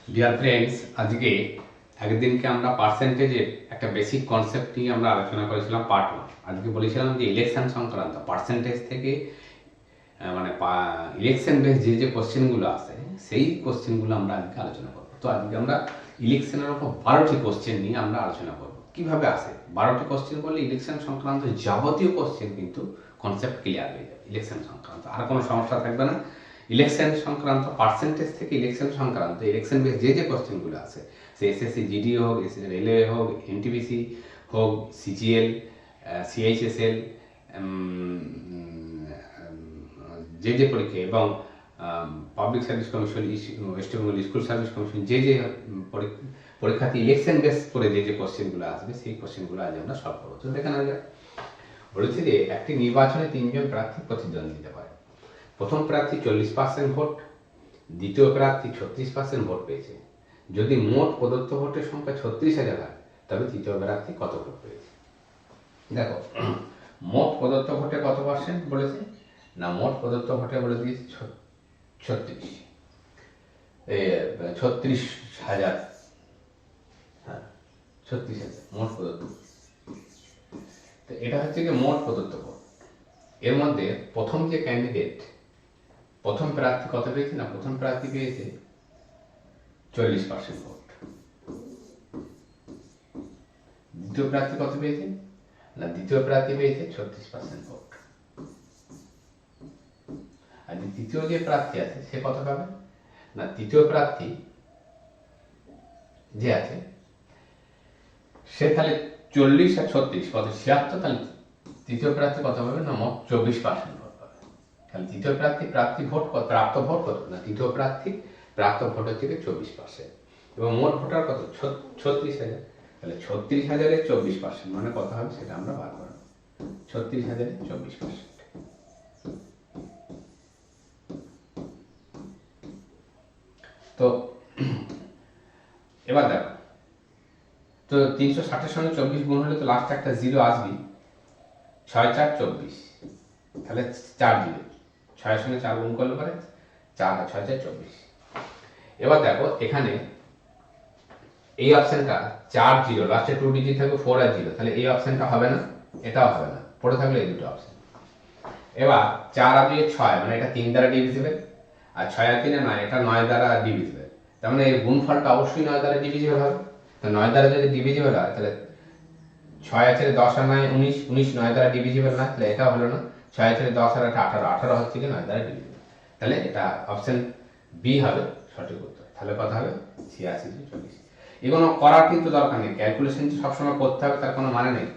Dear friends, আজকে একদিনকে আমরা পার্সেন্টেজের একটা বেসিক কনসেপ্ট নিয়ে আমরা আলোচনা করেছিলাম পার্ট 1। আজকে বলেছিলাম যে ইলেকশন সংক্রান্ত পার্সেন্টেজ থেকে মানে ইলেকশন বেস যে কোশ্চেনগুলো আসে সেই কোশ্চেনগুলো আমরা আজকে আলোচনা করব। তো আজকে আমরা ইলেকশনের ওপর 12টি কোশ্চেন নিয়ে আমরা আলোচনা করব। কিভাবে আসে 12টি কোশ্চেন বললে ইলেকশন সংক্রান্ত যাবতীয় কোশ্চেন কিন্তু কনসেপ্ট ক্লিয়ার হয়ে যাবে। ইলেকশন সংক্রান্ত আর কোনো সমস্যা থাকবে না। ইলেকশন সংক্রান্ত পার্সেন্টেজ থেকে ইলেকশন সংক্রান্ত ইলেকশন বেস যে কোশ্চেনগুলো আছে, সে এসএসসি জিডি হোক, রেলওয়ে হোক, এনটিপিসি হোক, সিজিএল, সিএইচএসএল, যে পরীক্ষা এবং public service commission, West Bengal school service commission যে পরীক্ষাতে ইলেকশন বেস করে যে কোশ্চেনগুলো আসবে সেই কোশ্চেনগুলো আজ আমরা সলভ করবো। তো দেখেন আমরা বলেছি যে একটি নির্বাচনে 3 জন প্রার্থী প্রতিদ্বন্দ্বিতা করে। প্রথম প্রার্থী 40% ভোট, দ্বিতীয় প্রার্থী 36% ভোট পেয়েছে। যদি মোট প্রদত্ত ভোটের সংখ্যা 36,000 হয় তবে তৃতীয় প্রার্থী কত ভোট পেয়েছে? দেখো, মোট প্রদত্ত ভোটে কত পার্সেন্ট বলেছে না, মোট প্রদত্ত ভোটে বলে দিয়েছে 36,000। হ্যাঁ, 36,000 মোট প্রদত্ত। তো এটা হচ্ছে কি মোট প্রদত্ত ভোট। এর মধ্যে প্রথম যে ক্যান্ডিডেট, প্রথম প্রার্থী কত পেয়েছে না, প্রথম প্রার্থী পেয়েছে 40% ভোট। দ্বিতীয় প্রার্থী কত পেয়েছে না, দ্বিতীয় প্রার্থী পেয়েছে 36% ভোট। আর তৃতীয় যে প্রার্থী আছে সে কত পাবে না, তৃতীয় প্রার্থী যে আছে সে তাহলে 40 আর 36 কত 76, তাহলে তৃতীয় প্রার্থী কত পাবে না, মোট 24% ভোট পাবে। তাহলে তৃতীয় প্রার্থী ভোট কত, প্রাপ্ত ভোট কত না, তৃতীয় প্রার্থী প্রাপ্ত ভোটের থেকে 24% এবং মোট ভোটার কত 36,000। তাহলে 36,000-এর 24% মানে কত হবে সেটা আমরা বার করব। 36,000-এর 24%। তো এবার দেখো, তো 360-এর সঙ্গে 24 গুণ হলে তো লাস্টে একটা 0 আসবেই। 6 4 24, তাহলে 4 দিবে, 6-এর সঙ্গে 4 গুণ করলে পরে 4 আর 6 4 24। এবার দেখো এখানে এই অপশনটা 4 0, লাস্টে 2 ডিজিট থাকবে 4 আর 0, তাহলে এই অপশনটা হবে না, এটাও হবে না, পড়ে থাকলে এই দুটো অপশন। এবার 4 আর 2 6, মানে এটা 3 দ্বারা ডিভিজিবল, আর 6 আর 3 9, এটা 9 দ্বারা ডিভিজিবল। তার মানে এই গুণফলটা অবশ্যই 9 দ্বারা ডিভিজিবল হবে। তো 9 দ্বারা যদি ডিভিজিবল হয় তাহলে 6 আছে 10 আর 9 19, 19 9 দ্বারা ডিভিজিবল না, তাহলে এটা হলো না। 6 আছে 10 আর 8 18, 18 হচ্ছে কি 9 দ্বারা ডিভিজিবল। তাহলে এটা অপশন বি হবে সঠিক উত্তর। তাহলে কথা হবে 86-40। এগুলো করার কিন্তু দরকার নেই, ক্যালকুলেশন সবসময় করতে হবে তার কোনো মানে নেই।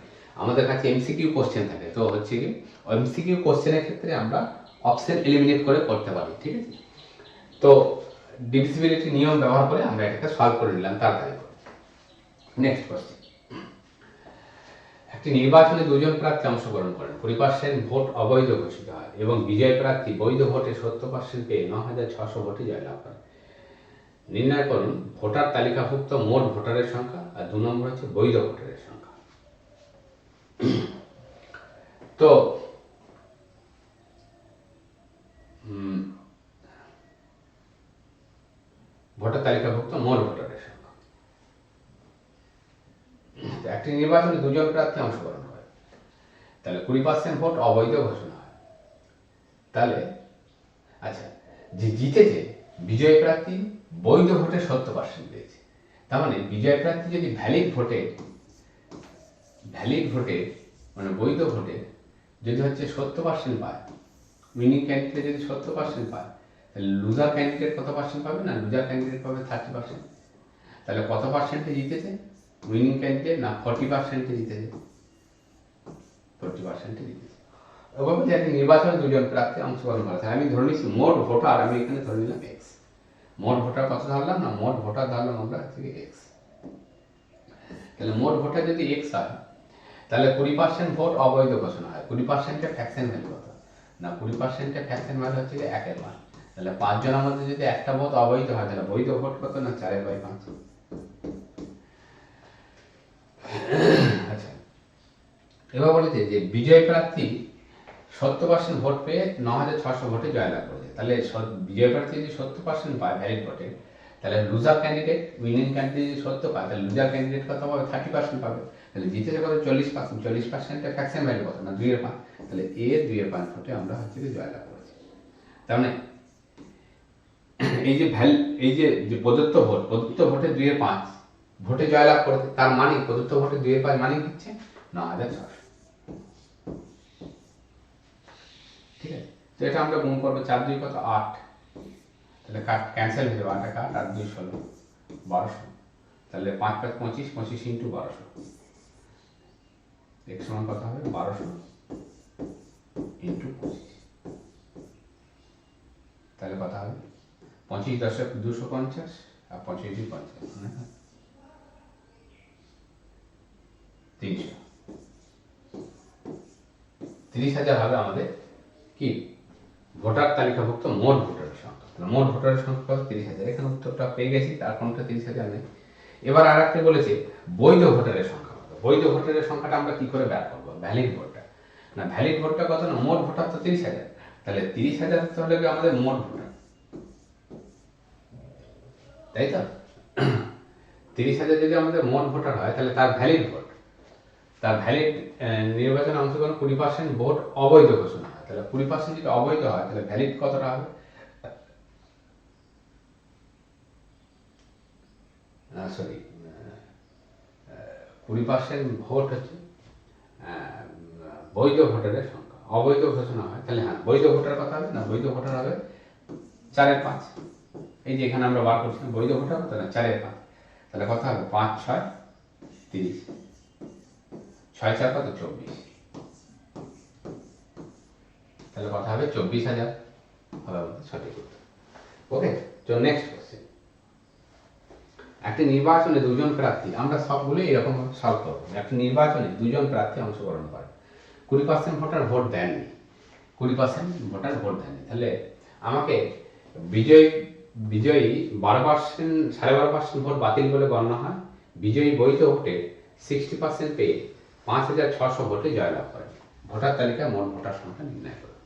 আমাদের কাছে এমসিকিউ কোশ্চেন থাকে, তো হচ্ছে কি এমসিকিউ কোশ্চেনের ক্ষেত্রে আমরা অপশন এলিমিনেট করে করতে পারি, ঠিক আছে। তো ডিভিজিবিলিটি নিয়ম ব্যবহার করে আমরা এটাকে সলভ করে নিলাম তাড়াতাড়ি করে। নেক্সট কোশ্চেন, একটি নির্বাচনে 2 জন প্রার্থী অংশগ্রহণ করেন, 20% ভোট অবৈধ ঘোষিত হয় এবং বিজয় প্রার্থী বৈধ ভোটে 70% পেয়ে 9,600 ভোটে জয়লাভ করেন। নির্ণয় করুন ভোটার তালিকাভুক্ত মোট ভোটারের সংখ্যা, আর 2 নম্বর হচ্ছে বৈধ ভোটারের সংখ্যা। তো ভোটার তালিকাভুক্ত মোট ভোটারের সংখ্যা। একটি নির্বাচনে 2 জন প্রার্থী অংশগ্রহণ করে, তাহলে 20% ভোট অবৈধ ঘোষণা হয়। তাহলে আচ্ছা, যে জিতেছে বিজয় প্রার্থী বৈধ ভোটে 70% পেয়েছে। তার মানে বিজয় প্রার্থী যদি ভ্যালিড ভোটে মানে বৈধ ভোটে যদি হচ্ছে 70% পায়, উইনিং ক্যান্ডিডেট যদি 70% পায়, তাহলে লুজার ক্যান্ডিডেট কত পার্সেন্ট পাবে না, লুজার ক্যান্ডিডেট পাবে 30%। তাহলে কত পার্সেন্টে জিতেছে উইনিং ক্যান্ডিডেট না, 40%-এ জিতেছে, 40%-এ জিতেছে। ওভাবে যে একটা নির্বাচনে 2 জন প্রার্থী অংশগ্রহণ করে, তাহলে আমি ধরে নিচ্ছি মোট ভোটার, আমি এখানে ধরে নিলাম এক্স। মোট ভোটার কত ধরলাম না, মোট ভোটার ধরলাম আমরা থেকে এক্স। তাহলে মোট ভোটার যদি এক্স হয়, তাহলে 20% ভোট অবৈধ ঘোষণা হয়। 20%-এর ফ্র্যাকশন ভ্যালু কত না, 20%-এর ফ্র্যাকশন ভ্যালু হচ্ছে 1-এর 1। তাহলে 5 জনের মধ্যে যদি একটা ভোট অবৈধ হয়, তাহলে বৈধ ভোট কত না 4/5। আচ্ছা, এবার বলেছে যে বিজয় প্রার্থী 70% ভোট পেয়ে 9,600 ভোটে জয়লাভ করেছে। তাহলে বিজয় প্রার্থী যদি 70% পায় ভ্যালিড ভোটে, তাহলে লুজার ক্যান্ডিডেট উইনিং ক্যান্ডিডেট 70 পায়, তাহলে লুজার ক্যান্ডিডেট কত পাবে? 30% পাবে। তাহলে জিতেছে কত? 40%। 40%-এর ফ্র্যাকশন ভ্যালু কত? না 2/5। তাহলে এ 2/5 ভোটে আমরা হচ্ছে কি জয়লাভ করেছি। তার মানে এই যে প্রদত্ত ভোটে 2/5 ভোটে জয়লাভ করেছে, তার মানে প্রদত্ত ভোটে 2/5 মানে হচ্ছে 9600। ঠিক আছে, তো এটা আমরা গুণ করবো। 4 2 কত? 8। তাহলে ক্যান্সেল হয়ে যাবে, 8 8 8 2 16 1200। তাহলে 5 5 25 25 ইন্টু 1200 এক সমান কত হবে? 1200 ইন্টু 25। তাহলে কথা হবে 25 দশক 250 আর 25 50 300। 30,000 হবে আমাদের কি ভোটার তালিকাভুক্ত মোট ভোটারের সংখ্যা। মোট ভোটারের সংখ্যা কত? 30,000। এখানে উত্তরটা পেয়ে গেছি, তার কোনটা 30,000 নেই। এবার আর একটা বলেছে বৈধ ভোটারের সংখ্যা কত। বৈধ ভোটারের সংখ্যাটা আমরা কি করে বের করবো? ভ্যালিড ভোটটা না, ভ্যালিড ভোটটা কত? না মোট ভোটার তো 30,000, তাহলে 30,000 হলে আমাদের মোট ভোটার, তাই তো? 30,000 যদি আমাদের মোট ভোটার হয়, তাহলে তার ভ্যালিড ভোট, তার ভ্যালিড নির্বাচনে অংশগ্রহণ 20% ভোট অবৈধ ঘোষণা হয়। তাহলে 20% যদি অবৈধ হয়, তাহলে ভ্যালিড কতটা হবে? সরি, 20% ভোট হচ্ছে বৈধ ভোটারের সংখ্যা। অবৈধ ঘোষণা হয়, তাহলে হ্যাঁ বৈধ ভোটার কথা হবে না, বৈধ ভোটার হবে 4/5। এই যে এখানে আমরা বার করছিলাম বৈধ ভোটার কত? না 4/5। তাহলে কথা হবে 5 6 30, 6 4 কত? 24। তাহলে কথা হবে 24,000 হবে আমাদের সঠিক উত্তর। ওকে, তো নেক্সট কোশ্চেন। একটি নির্বাচনে দুজন প্রার্থী, আমরা সবগুলো এরকম সলভ করবো। একটি নির্বাচনে দুজন প্রার্থী অংশগ্রহণ করে, 20% ভোটার ভোট দেননি, 20% ভোটার ভোট দেননি। তাহলে আমাকে বিজয়ী 12% 12.5% ভোট বাতিল বলে গণ্য হয়। বিজয়ী বৈধ ভোটে 60% পেয়ে 5,600 ভোটে জয়লাভ করে। ভোটার তালিকায় মোট ভোটার সংখ্যা নির্ণয় করে।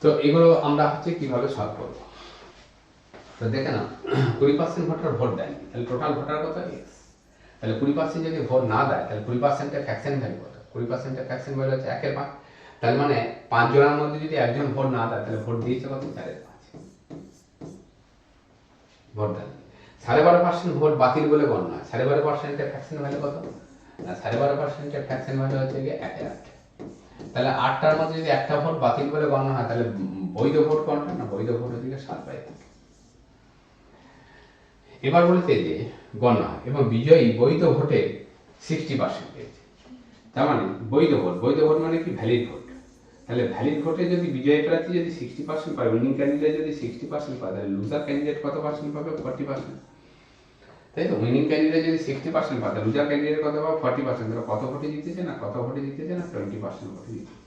তো এগুলো আমরা হচ্ছে কিভাবে সলভ করবো? তো দেখে না, 20% ভোটার ভোট দেয়নি, তাহলে টোটাল ভোটার কত? x। তাহলে 20% যদি ভোট না দেয়, তাহলে 20%-এর ফ্র্যাকশন ভ্যালু কত? 20%-এর ফ্র্যাকশন ভ্যালু হচ্ছে 1/5। তার মানে 5 জনের মধ্যে যদি একজন ভোট না দেয়, তাহলে ভোট দিয়েছে কত? 4/5 ভোট দেয়। 12.5% ভোট বাতিল বলে গণ্য হয়। 12.5%-এর ফ্র্যাকশন ভ্যালু কত? না 12.5%-এর ফ্র্যাকশন ভ্যালু হচ্ছে 1/8। তাহলে 8টার মধ্যে যদি একটা ভোট বাতিল বলে গণ্য হয়, তাহলে বৈধ ভোট কোনটা? না বৈধ ভোট হচ্ছে 7/3। এবার বলতে যে গণ্য হয় এবং বিজয়ী বৈধ ভোটে 60% পেয়েছে। তার মানে বৈধ ভোট মানে কি? Valid vote. তাহলে ভ্যালিড ভোটে যদি বিজয়ী প্রার্থী যদি 60% পায়, উইনিং ক্যান্ডিডেট যদি 60% পায়, তাহলে লুজার ক্যান্ডিডেট কত পার্সেন্ট পাবে? 40%। তাই তো, উইনিং ক্যান্ডিডেট যদি 60% পায়, তাহলে লুজার ক্যান্ডিডেট কত পাবে? 40%। তাহলে কত ভোটে জিতেছে? না কত ভোটে জিতেছে? না 20% ভোটে জিতেছে,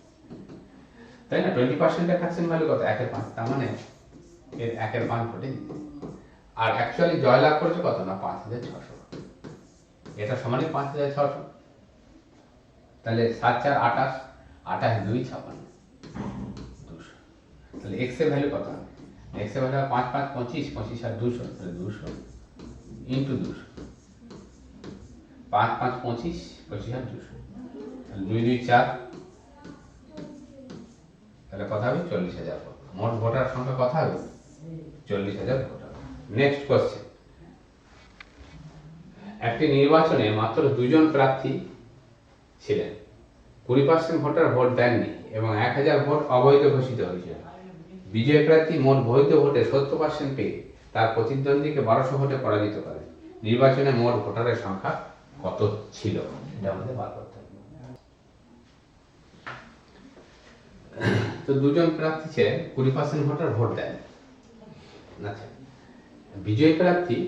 তাই না? 20%-এর ফ্র্যাকশন ভ্যালু কত? 1/5। তার মানে এর 1/5 ভোটে জিতেছে। আর অ্যাকচুয়ালি জয়লাভ করেছে কত? না 5,600। এটা সমানই 5,600। তাহলে 7 4 28, 28 2 56, 200। তাহলে x এর ভ্যালু কত হবে? x এর ভ্যালু 5 5 25, 25 আর 200, তাহলে 200 ইন্টু 200। 5 5 25, 25 আর 200, তাহলে 2 2 4, তাহলে কথা হবে 40,000 ভোট। মোট ভোটার সংখ্যা কথা হবে 40,000 ভোটার। Next question. একটি নির্বাচনে মাত্র 2জন প্রার্থী ছিলেন, 20% ভোটার ভোট দেননি এবং 1,000 ভোট অবৈধ ঘোষিত হয়েছিল। বিজয়ী প্রার্থী মোট বৈধ ভোটে 70% পেয়ে তার প্রতিদ্বন্দ্বীকে 1200 ভোটে পরাজিত করেন। নির্বাচনে মোট ভোটারের সংখ্যা কত ছিল? এটা আমাদের বার করতে হবে। তো 2জন প্রার্থী ছিলেন, 20% ভোটার ভোট দেন। আচ্ছা, বিজয়ী প্রার্থী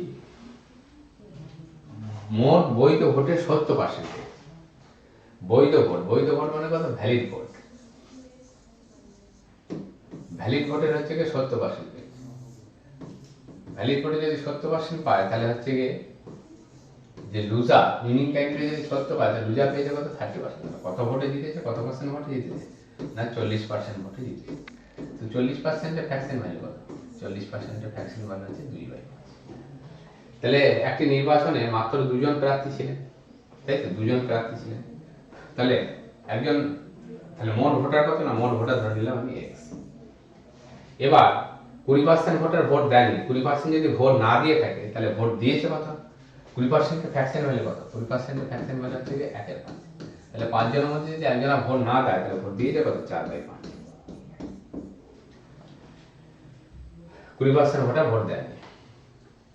মোট বৈধ ভোটের 70% পেয়েছে। বৈধ ভোট মানে কত? Valid vote. ভ্যালিড ভোটের হচ্ছে গিয়ে 70% পেয়েছে। ভ্যালিড ভোটে যদি 70% পায়, তাহলে হচ্ছে গিয়ে যে লুজার উইনিং ক্যান্ডিডেট যদি 70 পায়, তাহলে লুজার পেয়েছে কত? 30%। কত ভোটে জিতেছে? কত পার্সেন্ট ভোটে জিতেছে? না 40% ভোটে জিতেছে। তো 40%-এর ফ্র্যাকশন ভ্যালু কত? 40% ফ্র্যাকশন ভ্যালু হচ্ছে 2/5। তাহলে একটি নির্বাচনে মাত্র দুজন প্রার্থী ছিলেন, তাই তো, দুজন প্রার্থী ছিলেন। তাহলে একজন, তাহলে মোট ভোটার কত, না মোট ভোটার ধরে নিলাম আমি এক্স। এবার 20% ভোটার ভোট দেয়নি, 20% যদি ভোট না দিয়ে থাকে তাহলে ভোট দিয়েছে কত, 20% ফ্র্যাকশন ভ্যালু কত, 20% ফ্র্যাকশন ভ্যালু হচ্ছে 1/5। তাহলে 5 জনের মধ্যে যদি একজনা ভোট না দেয় তাহলে ভোট দিয়েছে কত, 4/5। 20% ভোটার ভোট দেয়নি।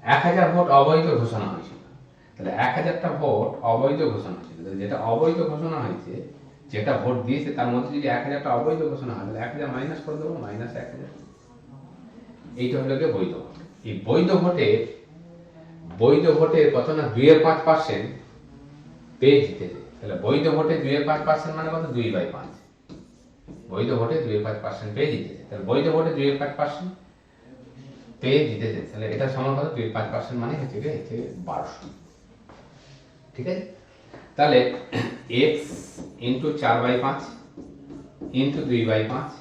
1000 ভোট অবৈধ ঘোষণা হয়েছিল। তাহলে 1000টা ভোট অবৈধ ঘোষণা হয়েছিল। যেটা অবৈধ ঘোষণা হয়েছে, যেটা ভোট দিয়েছে তার মধ্যে যদি 1000টা অবৈধ ঘোষণা হয় তাহলে 1000 মাইনাস করে দেবো, -1000। এইটা হলো গিয়ে বৈধ ভোট। এই বৈধ ভোটের কত, না 2/5% পেয়ে জিতেছে। তাহলে বৈধ ভোটে 2/5% মানে কত, 2/5। বৈধ ভোটে 2/5% পেয়ে জিতেছে। তাহলে বৈধ ভোটে 2/5% পেয়ে জিতেছে, তাহলে এটা সমান কত, 2/5% মানে হচ্ছে 1200। ঠিক আছে। তাহলে x ইন্টু 4/5 ইন্টু 2/5,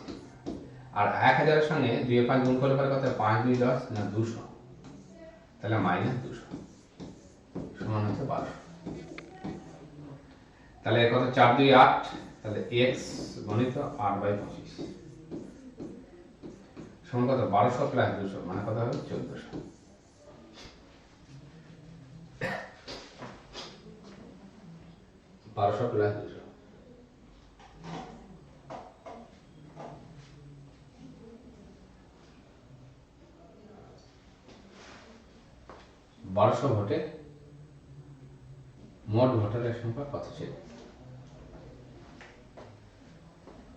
আর 1000 এর সঙ্গে 2/5 গুণ করলে পরে কত, 5 2 10, না 200, তাহলে -200 সমান হচ্ছে 1200। তাহলে কত, 4 2 8, তাহলে x গণিত 8/25 সমান কত, 1200 প্লাস 200 মানে কত হবে, 1400। বারোশো প্লাস 200, 1200 ভোটে মোট ভোটারের সংখ্যা কত ছিল?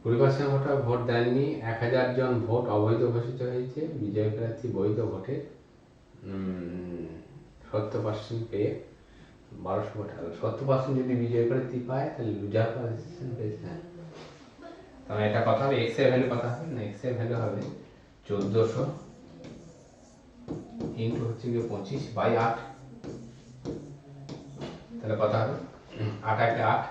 20% ভোটার ভোট দেননি, 1000 জন ভোট অবৈধ ঘোষিত হয়েছে, বিজয় প্রার্থী বৈধ ভোটে 70% পেয়ে 1200 ভোট। 70% যদি বিজয় প্রার্থী পায় তাহলে লুজার পজিশন পেয়েছে। হ্যাঁ, তাহলে এটা কথা হবে, এক্স এর ভ্যালু কথা হবে না, এক্স এর ভ্যালু হবে 1400 ইন্টু হচ্ছে গিয়ে 25/8। তাহলে কথা হবে 8 একে 8,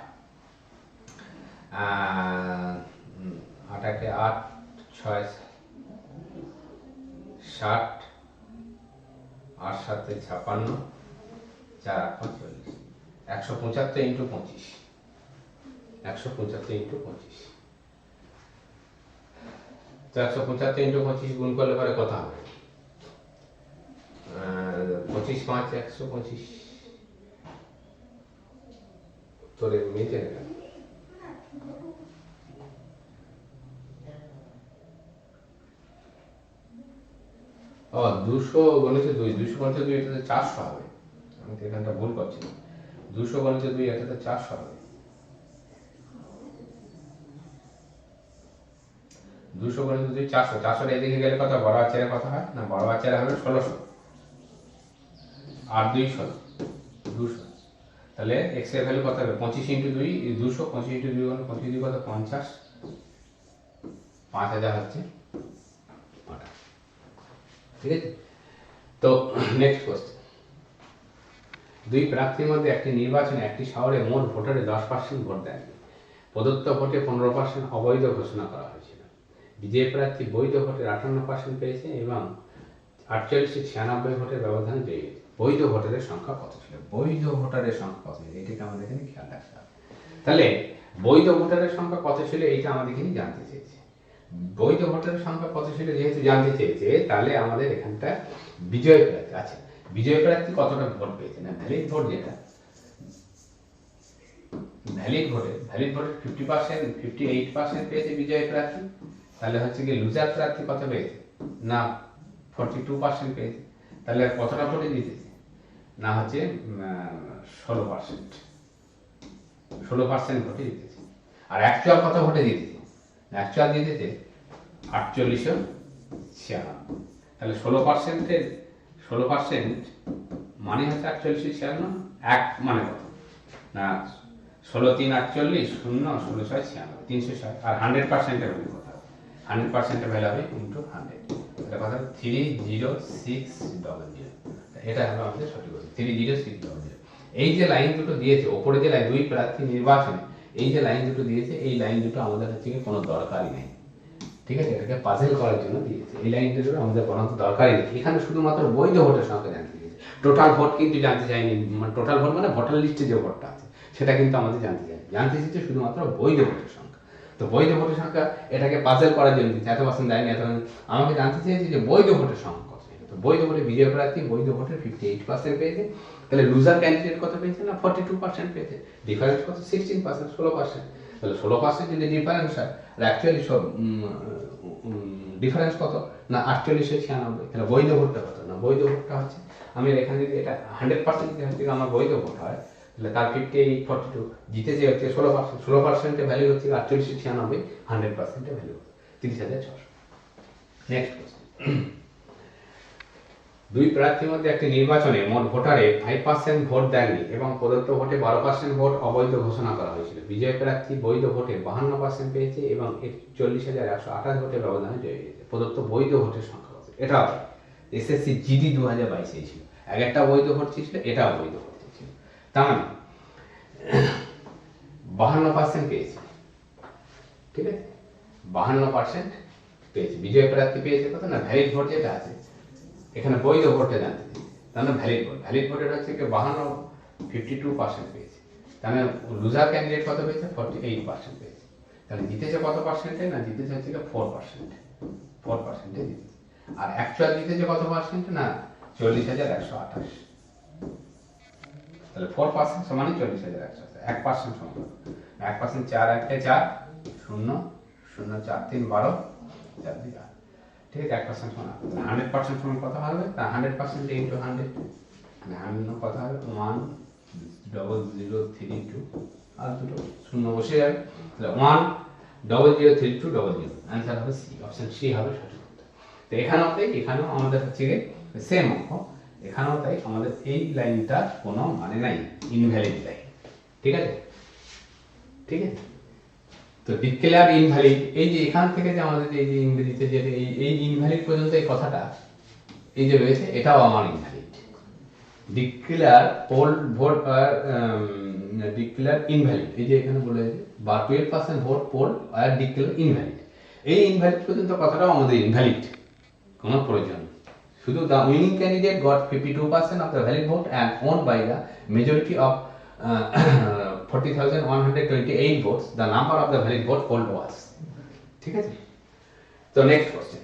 8 একে 8, 6 60, 8 7 56, 4 8 45, 175 ইন্টু 25, 175 ইন্টু 25। তো 175 ইন্টু 25 গুণ করলে পরে কথা হবে 25 5 125। তোরে মেজে নেবে ও 200 গণিত 2, 200 গণিত 2 এটাতে 400 হবে। আমি তো এখানটা ভুল করছি, 200 গণিত 2 এটাতে 400 হবে। 200 গণিত 2 400, 400 এদিকে গেলে কত, বড় আচারে কত হয়, না বড় আচারে হবে 1600, আর 2 16, 200। তাহলে x এর ভ্যালু কত হবে, 25 ইন্টু 2 200, 25 ইন্টু 2 হলো 25 কত, 50, 5000 হচ্ছে। ঠিক আছে। তো নেক্সট কোশ্চেন, দুই প্রার্থীর মধ্যে একটি নির্বাচনে একটি শহরে মোট ভোটারের 10% ভোট দেয়নি, প্রদত্ত ভোটে 15% অবৈধ ঘোষণা করা হয়েছিল। বিজয়ী প্রার্থী বৈধ ভোটের 58% পেয়েছে এবং 48-96 ভোটের ব্যবধানে জয়ী হয়েছে। বৈধ ভোটারের সংখ্যা কত ছিল? বৈধ ভোটারের সংখ্যা কত ছিল এটাকে আমাদের এখানে খেয়াল রাখতে হবে। তাহলে বৈধ ভোটারের সংখ্যা কত ছিল এইটা আমাদের এখানে জানতে চেয়েছে। বৈধ ভোটারের সংখ্যা কত ছিল যেহেতু জানতে চেয়েছে, তাহলে আমাদের এখানটা বিজয় প্রার্থী, আচ্ছা বিজয় প্রার্থী কতটা ভোট পেয়েছে, না ভ্যালিড ভোট, যেটা ভ্যালিড ভোটের 50%, 58% পেয়েছে বিজয় প্রার্থী। তাহলে হচ্ছে কি লুজার প্রার্থী কত পেয়েছে, না 42% পেয়েছে। তাহলে কতটা ভোটে জিতেছে, না হচ্ছে 16% ভোটে জিতেছে। আর অ্যাকচুয়াল কত ভোটে জিতেছে, অ্যাকচুয়াল জিতেছে 4896। তাহলে 16% মানে হচ্ছে 4896, এক মানে কত, না 16 3 48, 0 16 6 96, 306। আর 100%-এর ভ্যালু কত হবে, 100%-এর ভ্যালু হবে ইন্টু 100, এটা কত হবে 30600। এটা হলো আমাদের সঠিক উত্তর, 30600। এই যে লাইন দুটো দিয়েছে ওপরে, যে লাইন দুই প্রার্থী নির্বাচনে এই যে লাইন দুটো দিয়েছে, এই লাইন দুটো আমাদের হচ্ছে কি কোনো দরকারই নেই। ঠিক আছে, এটাকে পাজেল করার জন্য দিয়েছে। এই লাইনটা আমাদের বরাদ্দ দরকারই নেই, এখানে শুধুমাত্র বৈধ ভোটের সংখ্যা জানতে দিয়েছে, টোটাল ভোট কিন্তু জানতে চাইনি। মানে টোটাল ভোট মানে ভোটার লিস্টে যে ভোটটা আছে সেটা কিন্তু আমাদের জানতে চাইনি, জানতে চেয়েছে শুধুমাত্র বৈধ ভোটের সংখ্যা। তো বৈধ ভোটের সংখ্যা এটাকে পাজেল করার জন্য দিচ্ছে, এত পার্সেন্ট দেয়নি, এত আমাকে জানতে চেয়েছে যে বৈধ ভোটের সংখ্যা কত। তো বৈধ ভোটে বিজয় প্রার্থী বৈধ ভোটের 58% পেয়েছে, তাহলে লুজার ক্যান্ডিডেট কত পেয়েছে না 42% পেয়েছে, ডিফারেন্স কত 16%, 16%। তাহলে 16% যদি ডিফারেন্স হয়, অ্যাকচুয়ালি সব ডিফারেন্স কত না 4896। তাহলে বৈধ ভোটটা কত না, বৈধ ভোটটা হচ্ছে আমি এখানে যদি এটা 100% যদি হচ্ছে আমার বৈধ ভোট হয়, তাহলে তার 5842 জিতেছে হচ্ছে 16%, 16% ভ্যালু হচ্ছে 4896, 100% ভ্যালু 30,600। নেক্সট কোশ্চেন, দুই প্রার্থীর মধ্যে একটি নির্বাচনে মোট ভোটারে 5% ভোট দেননি এবং প্রদত্ত ভোটে 12% ভোট অবৈধ ঘোষণা করা হয়েছিল। বিজয় প্রার্থী বৈধ ভোটে 52% পেয়েছে এবং 41,128 ভোটের ব্যবধানে জয়ী হয়েছে। প্রদত্ত বৈধ ভোটের সংখ্যা কত? এটা এসএসসি জিডি 2022 ছিল, এক একটা বৈধ ভোট ছিল, এটাও বৈধ ভোট ছিল। তার মানে 52% পেয়েছে, ঠিক আছে, 52% পেয়েছে। বিজয় প্রার্থী পেয়েছে কত না, ভ্যালিড ভোট যেটা আছে এখানে বৈধ ভোটটা জানতে চাই, তাহলে ভ্যালিড ভোট, ভ্যালিড ভোটের হচ্ছে কি 52% পেয়েছে। তাহলে লুজার ক্যান্ডিডেট কত পেয়েছে 48% পেয়েছে। তাহলে জিতেছে কত পার্সেন্টে না, জিতেছে হচ্ছে 4%, 4%-এ জিতেছে। আর অ্যাকচুয়াল জিতেছে কত পার্সেন্ট না 40,128। তাহলে 4% সমান 40,128, 1% সমান 1%, 4 1 4 0 0 4 3 12 4 2 8, ঠিক আছে, 1% সমান 100% সমান কত হবে, তা 100% ইন্টু 100, মানে 100 কত হবে 10032 আর দুটো শূন্য বসে যাবে, তাহলে 1003200, অ্যান্সার হবে সি, অপশন সি হবে সঠিক উত্তর। তো এখানেও আমাদের হচ্ছে গিয়ে সেম অঙ্ক, এখানেও তাই আমাদের এই লাইনটা কোনো মানে নাই, ইনভ্যালিড লাইন, ঠিক আছে, ঠিক আছে। তো ডিক্লেয়ার ইনভ্যালিড, এই যে এখান থেকে যে আমাদের এই যে ইংরেজিতে যে এই ইনভ্যালিড পর্যন্ত এই কথাটা এই যে রয়েছে, এটাও আমার ইনভ্যালিড। ডিক্লেয়ার পোল ভোট আর ডিক্লেয়ার ইনভ্যালিড, এই যে এখানে বলে বা 12% ভোট পোল আর ডিক্লেয়ার ইনভ্যালিড, এই ইনভ্যালিড পর্যন্ত কথাটাও আমাদের ইনভ্যালিড, কোনো প্রয়োজন নেই। শুধু the winning candidate got 52% of the valid vote and won by the majority of 40,128 votes, the number of the valid vote polled was, ঠিক আছে। তো নেক্সট কোশ্চেন,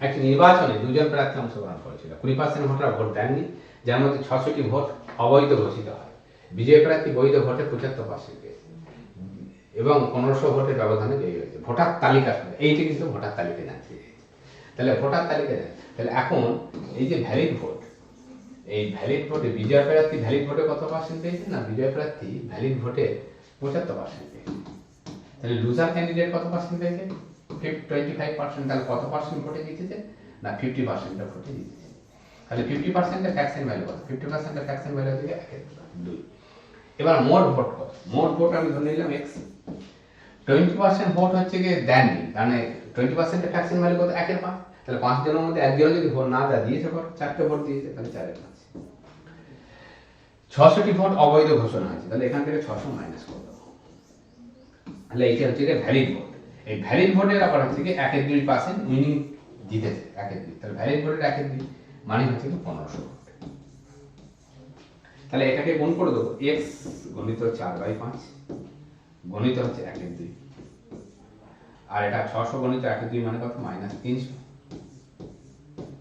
একটি নির্বাচনে দুজন প্রার্থী অংশগ্রহণ করেছিল, 20% ভোটার ভোট দেননি, যার মধ্যে 600টি ভোট অবৈধ ঘোষিত হয়। বিজয় প্রার্থী বৈধ ভোটে 75% পেয়েছে এবং 1500 ভোটের ব্যবধানে জয়ী হয়েছে। ভোটার তালিকা, এইটি কিন্তু ভোটার তালিকা জানতে চাইছে, তাহলে ভোটার তালিকা জানে, তাহলে এখন এই যে ভ্যালিড ভোট, এই ভ্যালিড ভোটে বিজয় প্রার্থী ভ্যালিড ভোটে কত পার্সেন্ট পেয়েছে না, বিজয় প্রার্থী ভ্যালিড ভোটে 75% পেয়েছে। তাহলে লুজার ক্যান্ডিডেট কত পার্সেন্ট পেয়েছে 25%, তাহলে কত পার্সেন্ট ভোটে জিতেছে না 50% ভোটে জিতেছে। তাহলে 50% ফ্র্যাকশন ভ্যালু কত, 50% ফ্র্যাকশন ভ্যালু থেকে 1/2। এবার মোট ভোট কত, মোট ভোট আমি ধরে নিলাম x, 20% ভোট হচ্ছে গিয়ে দেননি, মানে 20% ফ্র্যাকশন ভ্যালু কত 1/5, তাহলে 5 জনের মধ্যে একজনও যদি ভোট না দেয়, দিয়েছে ভোট 4টে ভোট দিয়েছে, তাহলে 4/5। 600টি ভোট অবৈধ ঘোষণা হয়েছে, তাহলে এখান থেকে 600 মাইনাস করে দেবো, তাহলে এইটা হচ্ছে গিয়ে ভ্যালিড ভোট। এই ভ্যালিড ভোটের আবার হচ্ছে গিয়ে 1/2% উইনিং জিতেছে 1/2, তাহলে ভ্যালিড ভোটের 1/2 মানে হচ্ছে কি 1500 ভোট। তাহলে এটাকে গুণ করে দেবো, x গণিত 4/5 গণিত হচ্ছে 1/2, আর এটা 600 গণিত 1/2 মানে কত -300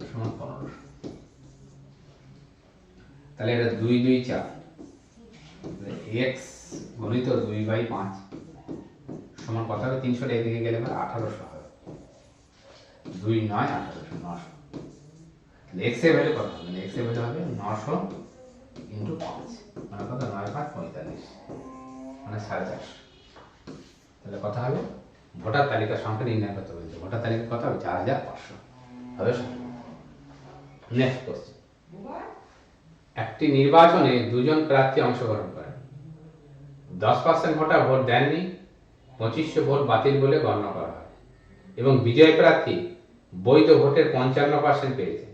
সমান 1500। তাহলে এটা 2 2 4, x গণিত 2/5 সমান কত হবে, 300 এদিকে গেলে 1800 হবে, 2 9 1800, 900। তাহলে x এর ভ্যালু কত হবে, x এর ভ্যালু হবে 900 ইনটু 5, মানে কত 9 5 45, মানে 450। তাহলে কত হবে, ভোটার তালিকার সংখ্যা নির্ণয় করতে হবে, ভোটার তালিকা কত হবে 4500 হবে। নেক্সট কোশ্চেন, একটি নির্বাচনে দুজন প্রার্থী অংশগ্রহণ করেন, 10% ভোটার ভোট দেননি, 2500 ভোট বাতিল বলে গণ্য করা হয় এবং বিজয় প্রার্থী বৈধ ভোটের 55% পেয়েছে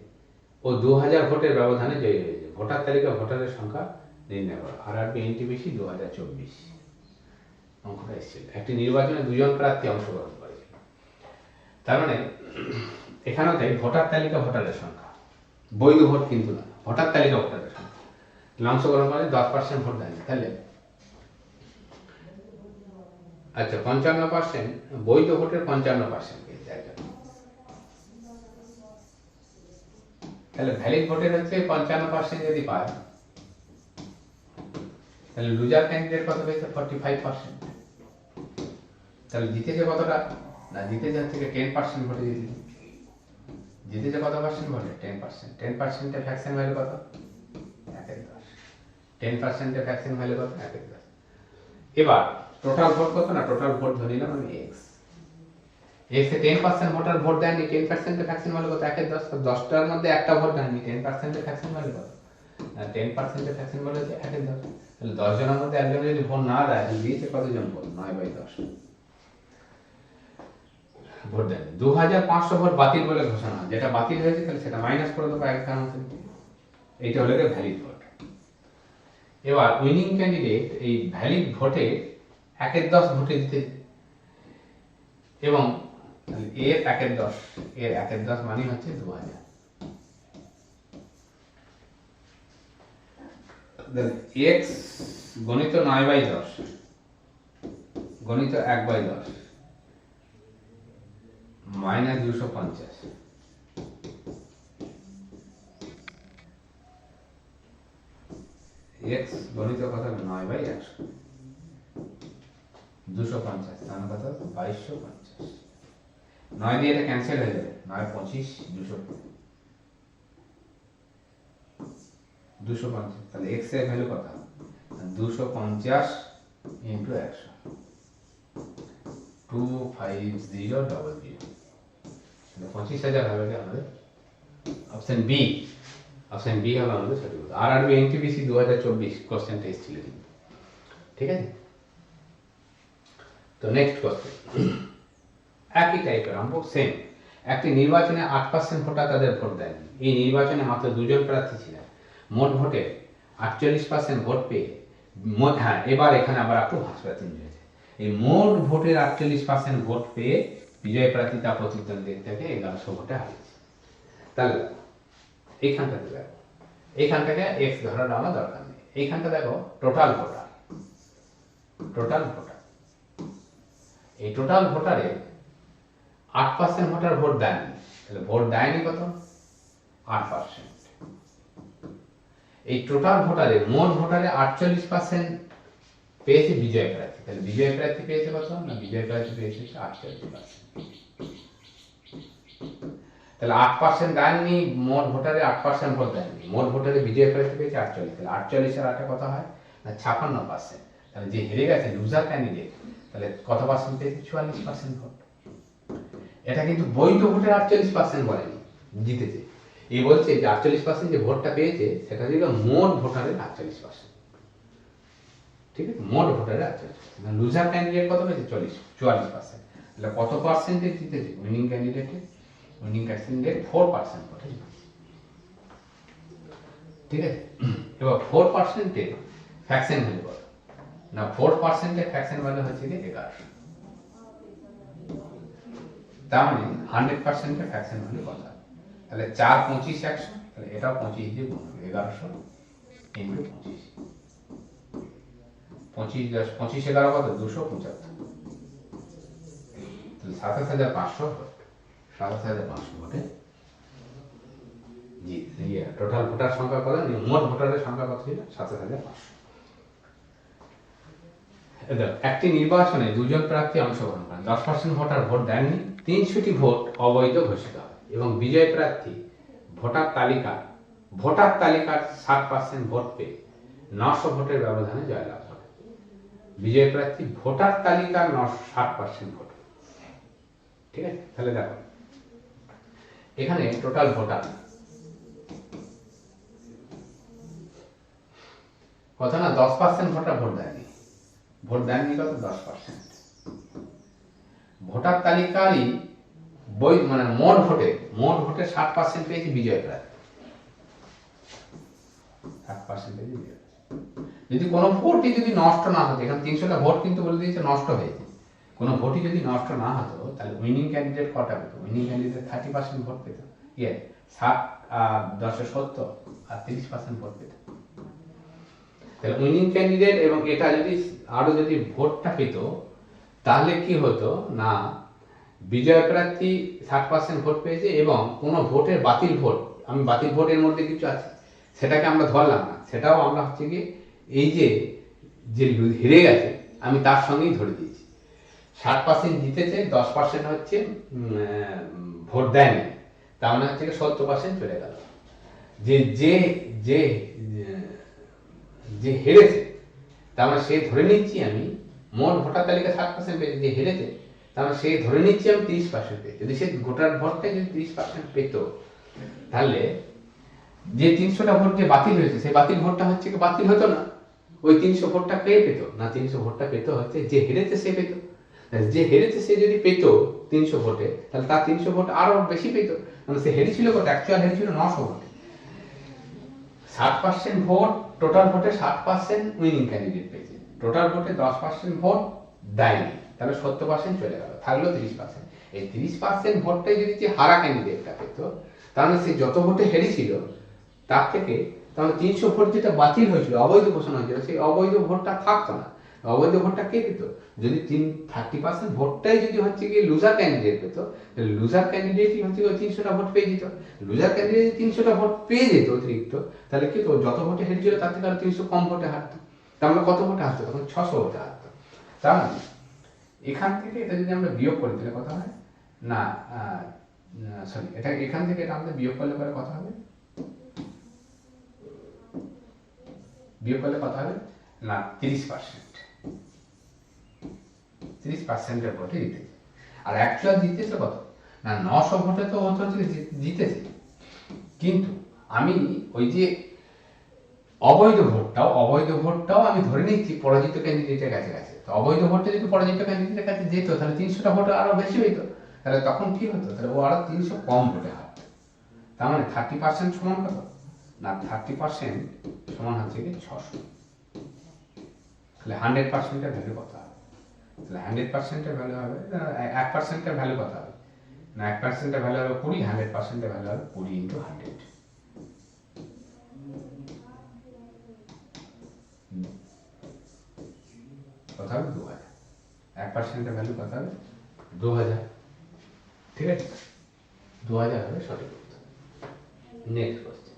ও 2000 ভোটের ব্যবধানে জয়ী হয়েছে। ভোটার তালিকা ভোটারের সংখ্যা নির্ণয় করা, আরআরবি এনটিপিসি 2024 অঙ্কটা এসেছিল। একটি নির্বাচনে দুজন প্রার্থী অংশগ্রহণ করেছিল, তার মানে এখানেও তাই ভোটার তালিকা ভোটারের সংখ্যা, বৈধ ভোট কিন্তু না, ভোটার তালিকা ভোটারের সংখ্যা। অংশগ্রহণ করে 10% ভোট দেয়নি, তাহলে আচ্ছা 55% বৈধ ভোটের 55% পেয়েছে একজন, তাহলে ভ্যালিড ভোটের হচ্ছে 55% যদি পায়, তাহলে লুজার ক্যান্ডিডেট কত পেয়েছে 45%। তাহলে জিতেছে কতটা না, জিতেছে হচ্ছে 10% ভোটে জিতেছে। জিতেছে কত পার্সেন্ট ভোটে 10%। 10%-এর ফ্র্যাকশন ভ্যালু কত 1/10। 10%-এর ফ্র্যাকশন ভ্যালু কত 1/10। এবার টোটাল ভোট কত না, টোটাল ভোট ধরে নিলাম আমি এক্স। এক্স এ 10% ভোটার ভোট দেয়নি, 10%-এর ফ্র্যাকশন ভ্যালু কত 1/10। 10টার মধ্যে একটা ভোট দেয়নি, 10%-এর ফ্র্যাকশন ভ্যালু কত, 10%-এর ফ্র্যাকশন ভ্যালু হচ্ছে 1/10। তাহলে 10 জনের মধ্যে একজন যদি ভোট না দেয়, তাহলে দিয়েছে কতজন ভোট 9/10 ভোট দেন। 2500 ভোট বাতিল বলে ঘোষণা, যেটা বাতিল হয়েছে তাহলে সেটা মাইনাস করে দেবো এক কারণ থেকে। এইটা হলো ভ্যালিড ভোট। এবার উইনিং ক্যান্ডিডেট এই ভ্যালিড ভোটে 1/10 ভোটে জিতে, এবং এর 1/10, এর 1/10 মানে হচ্ছে 2000। এক্স গণিত 9/10 গণিত 1/10 মাইনাস 250, এক্স গণিত কত 9/100, 250 তার কত 2250। 9 দিয়ে এটা ক্যান্সেল হয়ে যাবে, 9 25 250। তাহলে এক্স এর ভ্যালু কত 250 ইন্টু 100, 25000। 25,000 হবে আমাদের অপশন বি। অপশন বি হবে আমাদের সঠিক উত্তর। আরআরবি এনটিপিসি 2024 কোশ্চেনটা এসেছিল কিন্তু, ঠিক আছে। তো নেক্সট কোশ্চেন একই টাইপের, আমরা সেম। একটি নির্বাচনে 8% ভোটার তাদের ভোট দেয়নি। এই নির্বাচনে মাত্র 2 জন প্রার্থী ছিলেন। মোট ভোটে 48% ভোট পেয়ে, হ্যাঁ এবার এখানে আবার একটু ভাষা চেঞ্জ হয়েছে। এই মোট ভোটের 48% ভোট পেয়ে বিজয় প্রার্থী তা প্রতিদ্বন্দ্বী থেকে 1100 ভোটে হারিয়েছে। তাহলে এইখানটাতে দেখো, এইখানটাকে এক্স ধরার আমার দরকার নেই। এইখানটা দেখো টোটাল ভোটার, টোটাল ভোটার, এই টোটাল ভোটারে 8% ভোটার ভোট দেয়নি, তাহলে ভোট দেয়নি কত 8%। এই টোটাল ভোটারে মোট ভোটারে 48% পেয়েছে বিজয় প্রার্থী, তাহলে বিজয় প্রার্থী পেয়েছে কত না, বিজয় প্রার্থী পেয়েছে 48%। তাহলে 8% দেননি, মোট ভোটারে 8% ভোট দেননি, মোট ভোটারে বিজয় প্রার্থী পেয়েছে 48, তাহলে 48 আর 8 কত হয় না 56%। তাহলে যে হেরে গেছে লুজার ক্যান্ডিডেট, তাহলে কত পার্সেন্ট পেয়েছে 44% ভোট। এটা কিন্তু বৈধ ভোটের 48% বলেনি, জিতেছে। এই বলছে যে 48% যে ভোটটা পেয়েছে সেটা ছিল মোট ভোটারের 48%, ঠিক আছে, মোট ভোটারের 48%। লুজার ক্যান্ডিডেট কত পেয়েছে 44%। তাহলে কত পার্সেন্টেজ জিতেছে উইনিং ক্যান্ডিডেটের, উইনিং ক্যান্ডিডেট 4% ভোটে জিতেছে, ঠিক আছে। এবার 4%-এর ফ্র্যাকশন ভ্যালু কত না, 4%-এর ফ্র্যাকশন ভ্যালু হচ্ছে 1100। তার মানে 100%-এর ফ্র্যাকশন ভ্যালু কত, তাহলে 4 25 100, তাহলে এটাও 25 দিয়ে গুণ হবে, 1100 ইন্টু 25, 25 10 25 11 কত 275, তাহলে 27500 ভোট, 27500 ভোটে জি টোটাল ভোটার সংখ্যা কত, মোট ভোটারের সংখ্যা কত ছিল 27500। একটি নির্বাচনে 2 জন প্রার্থী অংশগ্রহণ করেন, 10% ভোটার ভোট দেননি, 300টি ভোট অবৈধ ঘোষিত হয় এবং বিজয় প্রার্থী ভোটার তালিকার 60% ভোট পেয়ে 900 ভোটের ব্যবধানে জয়লাভ করে। বিজয় প্রার্থী ভোটার তালিকার 60% ভোট, ঠিক আছে। তাহলে দেখো এখানে টোটাল ভোটার কত না 10% ভোটার ভোট দেয়নি, ভোট দেননি কত 10%। ভোটার তালিকারই বই মানে মোট ভোটে 60% পেয়েছে বিজয় প্রার্থী, 60% পেয়েছে বিজয় প্রার্থী। যদি কোনো ভোটই যদি নষ্ট না হতো, এখানে 300টা ভোট কিন্তু বলে দিয়েছে নষ্ট হয়েছে, কোনো ভোটই যদি নষ্ট না হতো তাহলে উইনিং ক্যান্ডিডেট কটা পেত? উইনিং ক্যান্ডিডেট 30% ভোট পেত, 60 আর 10 70 আর 30% ভোট পেত। তাহলে উইনিং ক্যান্ডিডেট এবং এটা যদি আরো যদি ভোটটা পেত তাহলে কি হতো না, বিজয় প্রার্থী 60% ভোট পেয়েছে এবং কোনো ভোটের বাতিল ভোট, আমি বাতিল ভোটের মধ্যে কিছু আছে সেটাকে আমরা ধরলাম না, সেটাও আমরা হচ্ছে কি এই যে হেরে গেছে আমি তার সঙ্গেই ধরে দিয়েছি। 60% জিতেছে, 10% হচ্ছে ভোট দেয়নি, তার মানে হচ্ছে 70% চলে গেল। যে যে যে যে হেরেছে তার মানে সে ধরে নিচ্ছি আমি মোট ভোটার তালিকা 60% পেয়েছে, যে হেরেছে তার মানে সে ধরে নিচ্ছি আমি 30% পেয়েছি। যদি সে গোটার ভোটটা যদি 30% পেত তাহলে যে 300টা ভোট যে বাতিল হয়েছে সেই বাতিল ভোটটা হচ্ছে কি বাতিল হতো না, ওই 300 ভোটটা পেয়ে পেত না, 300 ভোটটা পেত হচ্ছে যে হেরেছে সে পেত। যে হেরেছে সে যদি পেত 300 ভোটে তাহলে তার 300 ভোট আরো বেশি পেত, মানে সে হেরেছিল কত, অ্যাকচুয়াল হেরেছিল 900 ভোটে। 60% ভোট, টোটাল ভোটে 60% উইনিং ক্যান্ডিডেট পেয়েছে, টোটাল ভোটে 10% ভোট দেয়নি, তাহলে 70% চলে গেল, থাকলো 30%। এই 30% ভোটটাই যদি যে হারা ক্যান্ডিডেটটা পেত তাহলে সে যত ভোটে হেরেছিল তার থেকে, তাহলে 300 ভোট যেটা বাতিল হয়েছিল, অবৈধ ঘোষণা হয়েছিল, সেই অবৈধ ভোটটা থাকতো না। অবৈধ ভোটটা কে পেত? যদি 30% ভোটটাই যদি হচ্ছে কি লুজার ক্যান্ডিডেট পেত, তাহলে লুজার ক্যান্ডিডেটই হচ্ছে ওই 300টা ভোট পেয়ে যেত। লুজার ক্যান্ডিডেট 300টা ভোট পেয়ে যেত অতিরিক্ত, তাহলে কি তো যত ভোটে হেরেছিল তার থেকে আরো 300 কম ভোটে হারতো। তার মানে কত ভোটে হারতো? তখন 600 ভোটে হারতো। তার মানে এখান থেকে এটা যদি আমরা বিয়োগ করি তাহলে কত হয় না, সরি, এটা এখান থেকে এটা আমাদের বিয়োগ করলে পরে কত হবে, বিয়োগ করলে কত হবে না 30%-30%-এর ভোটে জিতেছে। আর অ্যাকচুয়াল জিতেছে কত না 900 ভোটে তো হচ্ছে জিতেছে, কিন্তু আমি ওই যে অবৈধ ভোটটাও আমি ধরে নিচ্ছি পরাজিত ক্যান্ডিডেটের কাছে গেছে। তো অবৈধ ভোটটা যদি পরাজিত ক্যান্ডিডেটের কাছে যেত তাহলে 300টা ভোট আরো বেশি হইতো, তাহলে তখন কি হতো, তাহলে ও আরো 300 কম ভোটে হারতো। তার মানে 30% সমান কত না 30% সমান হচ্ছে কি 600। তাহলে 100%-এর ভ্যালু কত হবে? তাহলে 100%-এর ভ্যালু হবে 1%-এর ভ্যালু কত হবে না 1%-এর ভ্যালু হবে 20, 100%-এর ভ্যালু হবে 20 × 100। কত হবে 2000। 1%-এর ভ্যালু কত হবে 2000, ঠিক আছে, 2000 হবে সঠিক উত্তর। নেক্সট কোশ্চেন,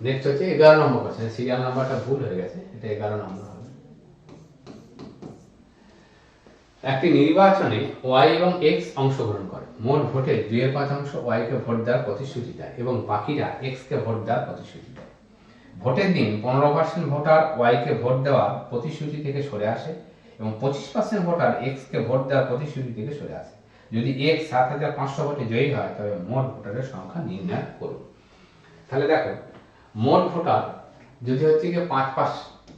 নেক্সট হচ্ছে 11 নম্বর কোশ্চেন, সিরিয়াল নাম্বারটা ভুল হয়ে গেছে, এটা 11 নম্বর হবে। একটি নির্বাচনে ওয়াই এবং এক্স অংশগ্রহণ করে, মোট ভোটের 2/5 ওয়াইকে ভোট দেওয়ার প্রতিশ্রুতি দেয় এবং বাকিরা এক্সকে ভোট দেওয়ার প্রতিশ্রুতি দেয়। ভোটের দিন 15% ভোটার ওয়াইকে ভোট দেওয়ার প্রতিশ্রুতি থেকে সরে আসে এবং 25% ভোটার এক্সকে ভোট দেওয়ার প্রতিশ্রুতি থেকে সরে আসে। যদি এক্স 7500 ভোটে জয়ী হয় তবে মোট ভোটারের সংখ্যা নির্ণয় করুন। তাহলে দেখো মোট ভোটার যদি হচ্ছে কি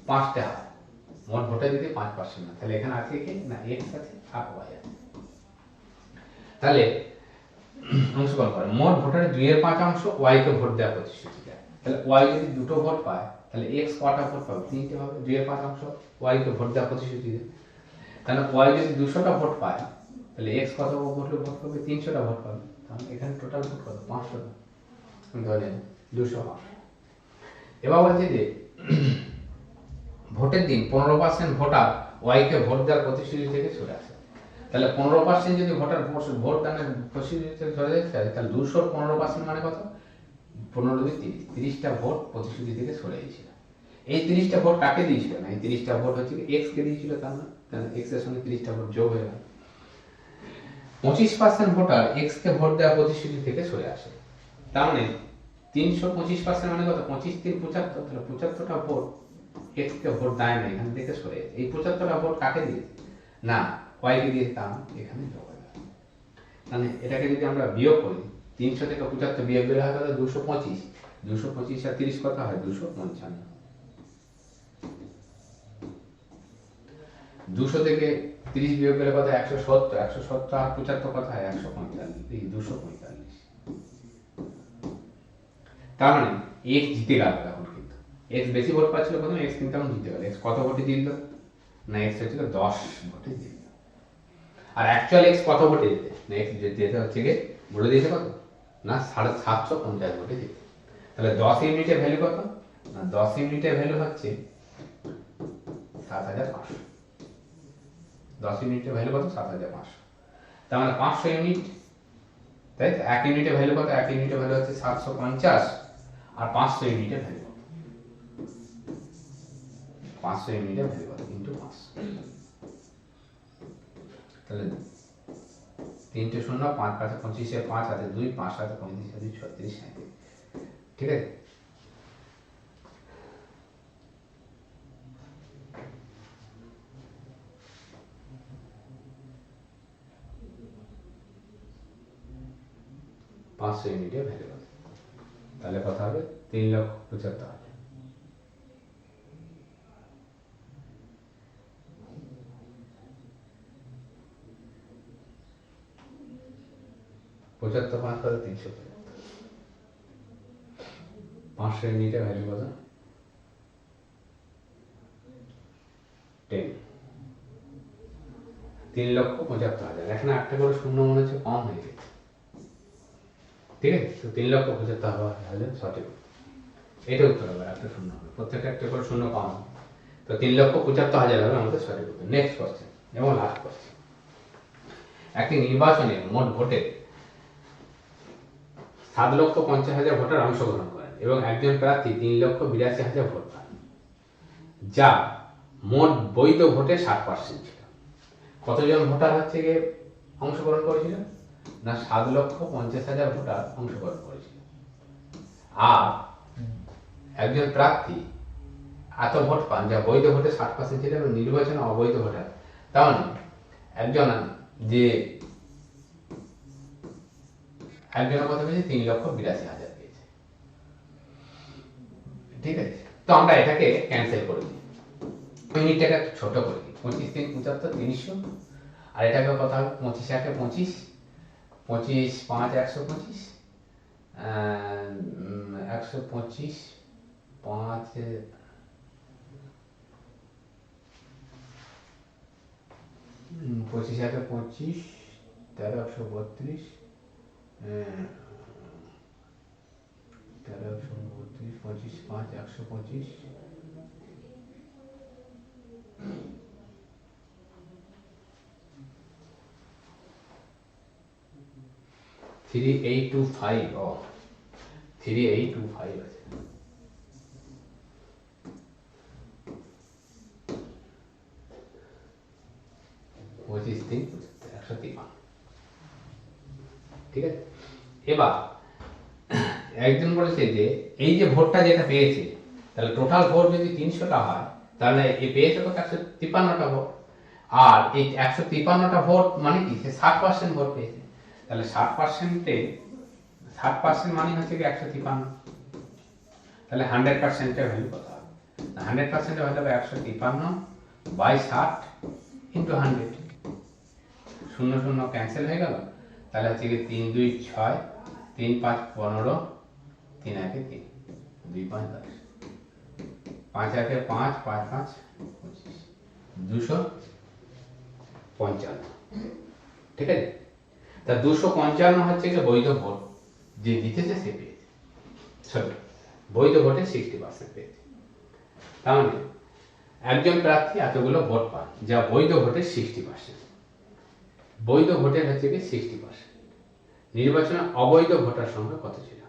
5টা হয়, মোট ভোটার যদি 5% না, তাহলে এখানে আছে কি না এক্স আছে আর ওয়াই আছে। তাহলে অংশগ্রহণ করে মোট ভোটারের 2/5 ওয়াইকে ভোট দেওয়ার প্রতিশ্রুতি দেয়। তাহলে ওয়াই যদি দুটো ভোট পায় তাহলে এক্স কটা ভোট পাবে? 3টে হবে। 2/5 ওয়াইকে ভোট দেওয়ার প্রতিশ্রুতি দেয়। তাহলে ওয়াই যদি 200টা ভোট পায় তাহলে এক্স কত ভোট পাবে? 300টা ভোট পাবে। তাহলে এখানে টোটাল ভোট কত? 500টা। ধরেন 200। এবার বলছে যে ভোটের দিন 15% ভোটার ওয়াইকে ভোট দেওয়ার প্রতিশ্রুতি থেকে সরে আসে। তাহলে 15% যদি ভোটার ভোট দানের প্রতিশ্রুতি থেকে সরে যায় তাহলে 200 15% মানে কত? 15 × 30, 30টা ভোট প্রতিশ্রুতি থেকে সরে গিয়েছিল। এই 30টা ভোট কাকে দিয়েছিল না, এই 30টা ভোট হচ্ছে এক্স কে দিয়েছিল, তার না এক্স এর সঙ্গে 30টা ভোট যোগ হয়ে গেল। 25% ভোটার এক্স কে ভোট দেওয়ার প্রতিশ্রুতি থেকে সরে আসে। তার মানে 325% মানে কত? 25 × 3 = 75, তাহলে 75টা ভোট এক্স কে ভোট দেয় না, এখান থেকে সরে গেছে। এই 75টা ভোট কাকে দিয়েছে না ওয়াই কে দিয়েছে, তার এখানে যোগ হয়ে গেল। মানে এটাকে যদি আমরা বিয়োগ করি 300 থেকে 75 বিয়োগ দিলে হয় কত? 225। 225 আর 30 কত হয়? 255। 200 থেকে 30 বিয়োগ গেলে কত? 170। 170 আর 75 কত হয়? 145। 245। তার মানে এক্স জিতে গেল এখন, কিন্তু এক্স বেশি ভোট পাচ্ছিল প্রথমে, এক্স কিন্তু এখন জিতে গেল। এক্স কত ভোটে জিতল না এক্স হচ্ছিল 10 ভোটে জিতল। আর অ্যাকচুয়াল এক্স কত ভোটে যেতে, নেক্সট যেতে হচ্ছে গিয়ে বলে দিয়েছে কত না 750 ভোটে যেতে। তাহলে 10 ইউনিটের ভ্যালু কত না 10 ইউনিটের ভ্যালু হচ্ছে 7500। 10 ইউনিটের ভ্যালু কত 7500, তার মানে 500 ইউনিট, তাই তো। 1 ইউনিটের ভ্যালু কত, 1 ইউনিটের ভ্যালু হচ্ছে 750, আর 500 ইউনিটের ভ্যালু কত, 500 ইউনিটের ভ্যালু কত ইন্টু 500। তাহলে 3 × 0 5 × 25 5 হাতে 2 5 হাতে 35 হাতে 36 37, ঠিক আছে। পাঁচশো ইউনিটের ভ্যালু কত, তাহলে কথা হবে 3,75,000। পঁচাত্তর 5 কত 375, 500 ইউনিটের ভ্যালু কত 10, 3,75,000। এখানে একটা করে শূন্য মনে হচ্ছে কম হয়ে গেছে, ঠিক আছে। তো 3,75,000 সঠিক, এটা উত্তর হবে, একটা শূন্য হবে, প্রত্যেকটা একটা করে শূন্য কম হবে, তো 3,75,000 হবে আমাদের সঠিক উত্তর। নেক্সট কোশ্চেন এবং লাস্ট কোশ্চেন। একটি নির্বাচনে মোট ভোটে 7,50,000 ভোটার অংশগ্রহণ করেন এবং একজন প্রার্থী 3,82,000 ভোট পান, যা মোট বৈধ ভোটের 60% ছিল। কতজন ভোটার হচ্ছে গিয়ে অংশগ্রহণ করেছিল না 7,50,000 ভোটার অংশগ্রহণ করেছিল, আর একজন প্রার্থী এত ভোট পান যা বৈধ ভোটের 60% ছিল এবং নির্বাচনে অবৈধ ভোটার, তেমন একজন যে একজনের কথা পেয়েছে 3,82,000 পেয়েছে, ঠিক আছে। তো আমরা এটাকে ক্যান্সেল করে দিই, ইউনিটটাকে ছোট করে দিই, 25 3 75 300, আর এটাকে কথা হবে 25 1 25, 25 5 125, 125 5 25 1 25, 13 132, 13 132, 25 5 125, 3825, ও 3825 আছে। পঁচিশ 3 153, ঠিক আছে। এবার একজন বলেছে যে এই যে ভোটটা যেটা পেয়েছে, তাহলে টোটাল ভোট যদি 300টা হয়, তাহলে এ পেয়েছে কত 153টা ভোট, আর এই 153টা ভোট মানে কি সে 60% ভোট পেয়েছে, তাহলে 60%-এ 60% মানে হচ্ছে কি 153, তাহলে 100%-এর ভ্যালু কত হবে, 100%-এর ভ্যালু হবে 153/60 ইন্টু 100, 0 0 ক্যান্সেল হয়ে গেল, তাহলে হচ্ছে কি 3 2 6, 3 5 15, 3 1 3, 2 5 10, 5 1 5, 5 5 25, 255, ঠিক আছে। তা 255 হচ্ছে কি বৈধ ভোট, যে জিতেছে সে পেয়েছে, সরি বৈধ ভোটে 60% পেয়েছে, তার মানে একজন প্রার্থী এতগুলো ভোট পান যা বৈধ ভোটের 60%, বৈধ ভোটের হচ্ছে কি 60%। নির্বাচনে অবৈধ ভোটার সংখ্যা কত ছিল,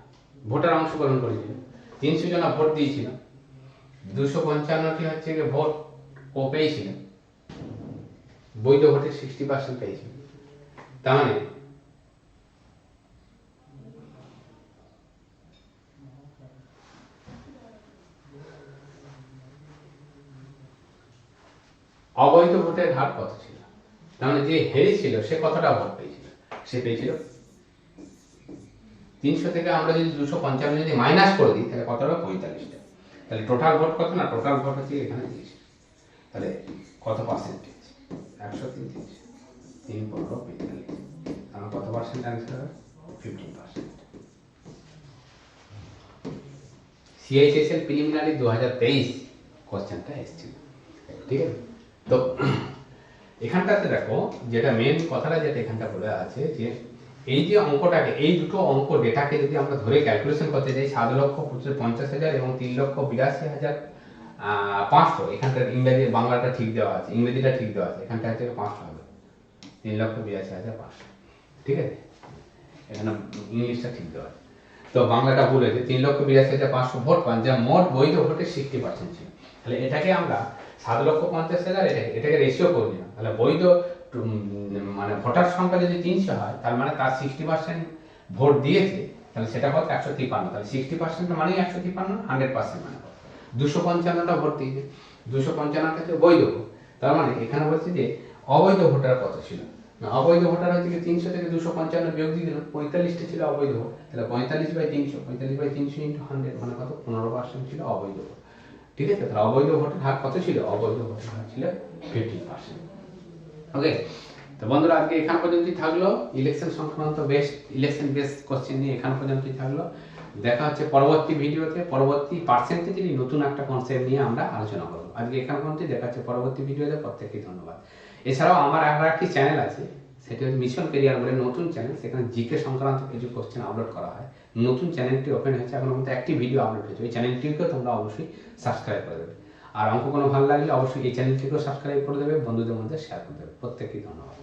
ভোটার অংশগ্রহণ করেছিল 300 জন ভোট দিয়েছিল, 255টি হচ্ছে কি ভোট ও পেয়েছিল, বৈধ ভোটের 60% পেয়েছিল, তার মানে অবৈধ ভোটের হার কত ছিল, তার মানে যে হেরেছিল সে কতটা ভোট পেয়েছিল, সে পেয়েছিল 300 থেকে আমরা যদি 255 যদি মাইনাস করে দিই তাহলে কত হবে 45টা, তাহলে টোটাল ভোট কত না, টোটাল ভোট হচ্ছে এখানে দিয়েছে, তাহলে কত পার্সেন্টেজ 103 3 15 45, আমার কত পার্সেন্ট অ্যান্সার হবে 15%। সিআইএসএল প্রিলিমিনারি 2023 কোশ্চেনটা এসেছিল, ঠিক আছে। তো এখানটাতে দেখো যেটা মেন কথাটা যেটা এখানটা বলে আছে যে এই যে অঙ্কটাকে, এই দুটো অঙ্ক ডেটাকে যদি আমরা ধরে ক্যালকুলেশন করতে যাই 7,50,000 এবং 3,82,500, এখানটা ইংরেজি বাংলাটা ঠিক দেওয়া আছে, ইংরেজিটা ঠিক দেওয়া আছে, এখানটা হচ্ছে 500 হবে, 3,82,500, ঠিক আছে, এখানে ইংলিশটা ঠিক দেওয়া আছে। তো বাংলাটা ভুল হয়েছে, 3,82,500 ভোট পান, যা মোট বৈধ ভোটের 60% ছিল। তাহলে এটাকে আমরা 7,50,000 এটাকে রেশিও করে দিলাম, তাহলে বৈধ মানে ভোটার সংখ্যা যদি 300 হয়, তার মানে তার 60% ভোট দিয়েছে, তাহলে সেটা কত 153, তাহলে 60% মানে 153, 100% মানে 255টা ভোট দিয়েছে, 255 ক্ষেত্রে বৈধ ভোট। তার মানে এখানে বলছে যে অবৈধ ভোটার কত ছিল, অবৈধ ভোটার হচ্ছে 300 থেকে 255 বিয়োগ দিয়ে দিলাম, 45টা ছিল অবৈধ ভোট, তাহলে 45/300, 45/300 ইন্টু 100 মানে কত 15% ছিল অবৈধ ভোট, ঠিক আছে। তাহলে অবৈধ ভোটের হার কত ছিল, অবৈধ ভোটের হার ছিল 15%। ওকে, তো বন্ধুরা আজকে এখান পর্যন্তই থাকলো, ইলেকশন সংক্রান্ত ইলেকশন বেস কোশ্চেন নিয়ে এখান পর্যন্তই থাকলো। দেখা হচ্ছে পরবর্তী ভিডিওতে, পরবর্তী পার্সেন্টেজের নতুন একটা কনসেপ্ট নিয়ে আমরা আলোচনা করবো। আজকে এখান পর্যন্তই, দেখা হচ্ছে পরবর্তী ভিডিওতে, প্রত্যেককে ধন্যবাদ। এছাড়াও আমার আরও একটি চ্যানেল আছে, সেটা হচ্ছে মিশন কেরিয়ার বলে নতুন চ্যানেল, সেখানে জিকে সংক্রান্ত কিছু কোশ্চেন আপলোড করা হয়। নতুন চ্যানেলটি ওপেন হয়েছে, এখন মধ্যে একটি ভিডিও আপলোড হয়েছে, ওই চ্যানেলটিকেও তোমরা অবশ্যই সাবস্ক্রাইব করে দেবে। আর অঙ্ক কোনো ভালো লাগলে অবশ্যই এই চ্যানেলটিকেও সাবস্ক্রাইব করে দেবে, বন্ধুদের মধ্যে শেয়ার করে দেবে। প্রত্যেককে ধন্যবাদ।